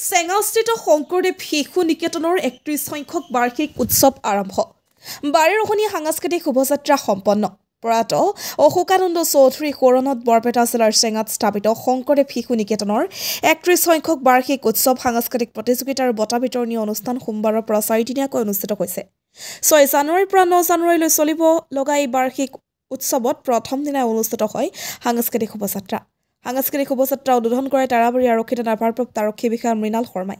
চেঙাস্থিত শংকৰদেৱ শিশু নিকেতনৰ ৩১ সংখ্যক বাৰ্ষিক উৎসৱ আৰম্ভ। ১২ৰখনীয়া সাংস্কৃতিক শোভাযাত্ৰা সম্পন্ন। প্ৰয়াত অশোকানন্দ চৌধুৰী সোঁৱৰণত বৰপেটা জিলাৰ চেঙাত স্থাপিত শংকৰদেৱ শিশু নিকেতনৰ ৩১ সংখ্যক বাৰ্ষিক উৎসৱ সাংস্কৃতিক প্ৰতিযোগিতা আৰু বঁটা বিতৰণী অনুষ্ঠান সোমবাৰৰ পৰা ৪ দিনীয়াকৈ অনুষ্ঠিত হৈছে। ৬ জানুৱাৰীৰ পৰা ৯ জানুৱাৰীলৈ চলিব লগা এই বাৰ্ষিক উৎসৱত প্ৰথম দিনাই অনুষ্ঠিত হয় সাংস্কৃতিক শোভাযাত্ৰা। সাংস্কৃতিক শোভাযাত্ৰা উদ্বোধন কৰে তাৰাবাৰী আৰক্ষী থানাৰ ভাৰপ্ৰাপ্ত আৰক্ষী বিষয়া মৃণাল শৰ্মাই।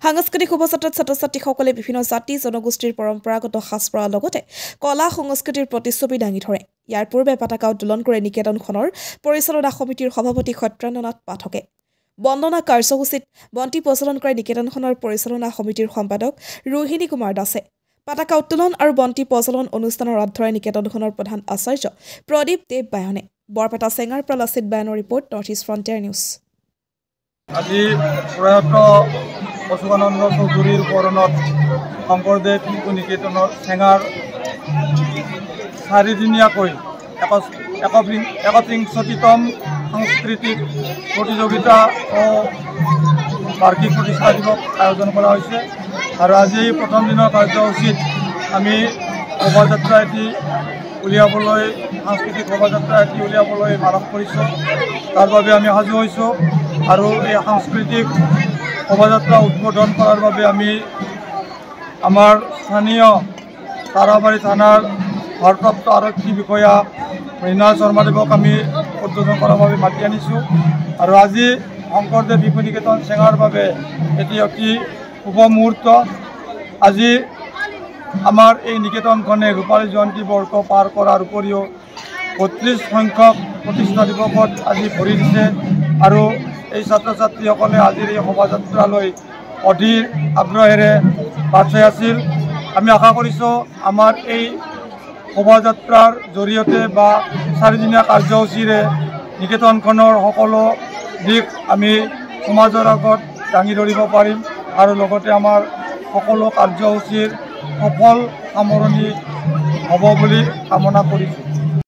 সাংস্কৃতিক শোভাযাত্ৰাত ছাত্ৰ ছাত্ৰীসকলে বিভিন্ন জাতি জনগোষ্ঠীৰ পৰম্পৰাগত সাজপাৰৰ লগতে কলা সংস্কৃতিৰ প্ৰতিচ্ছবি দাঙি ধৰে। ইয়াৰ পূৰ্বে পতাকা উত্তোলন কৰে নিকেতনখনৰ পৰিচালনা সমিতিৰ সভাপতি সত্যেন্দ্ৰনাথ পাঠকে। বন্দনা কাৰ্যসূচীত বন্তি প্ৰজ্বলন কৰে নিকেতনখনৰ পৰিচালনা সমিতিৰ সম্পাদক ৰোহিণী কুমাৰ দাসে। পতাকা উত্তোলন আৰু বন্তি প্ৰজ্বলন অনুষ্ঠানৰ অধ্যয় নিকেতনখনৰ প্ৰধান আচাৰ্য প্ৰদীপ দেৱ বায়নে। বৰপেটা চেঙাৰ পৰা লাচিত বায়নৰ report, north east frontier news. আজি প্ৰয়াত অশোকানন্দ চৌধুৰীৰ সোঁৱৰণত শংকৰদেৱ শিশু নিকেতনৰ চেঙাৰ ৪ দিনীয়াকৈ ৩১তম সাংস্কৃতিক প্ৰতিযোগিতা ও বাৰ্ষিক প্ৰতিষ্ঠা দিৱস আয়োজন কৰা হৈছে। আৰু আজি প্ৰথম দিনৰ কাৰ্যসূচীত আমি শোভাযাত্ৰা এটি উলিয়াবলৈ সাংস্কৃতিক শোভাযাত্ৰা এটি উলিয়াবলৈ মানস কৰিছোঁ। তাৰ বাবে আমি সাজু হৈছোঁ আৰু এই সাংস্কৃতিক শোভাযাত্ৰা উদ্বোধন কৰাৰ বাবে আমি আমাৰ স্থানীয় তাৰাবাৰী থানাৰ ভাৰপ্ৰাপ্ত আৰক্ষী বিষয়া মৃণাল শৰ্মাদেৱক আমি উদ্বোধন কৰাৰ বাবে মাতি আনিছোঁ। আৰু আজি শংকৰদেৱ শিশু নিকেতন চেঙাৰ বাবে এটি অতি শুভ মুহূৰ্ত। আজি আমাৰ এই নিকেতনখনে ৰূপালী জয়ন্তী বৰ্ষ পাৰ কৰাৰ উপৰিও ৩২ সংখ্যক প্ৰতিষ্ঠা দিৱসত আজি ভৰি দিছে। আৰু এই ছাত্ৰ ছাত্ৰীসকলে আজিৰ এই শোভাযাত্ৰালৈ অধীৰ আগ্ৰহেৰে বাট চাই আছিল। আমি আশা কৰিছোঁ আমাৰ এই শোভাযাত্ৰাৰ জৰিয়তে বা ৪ দিনীয়া কাৰ্যসূচীৰে নিকেতনখনৰ সকলো দিশ আমি সমাজৰ আগত দাঙি ধৰিব পাৰিম আৰু লগতে আমাৰ সকলো কাৰ্যসূচীৰ সফল সামৰণি হ'ব বুলি কামনা কৰিছোঁ।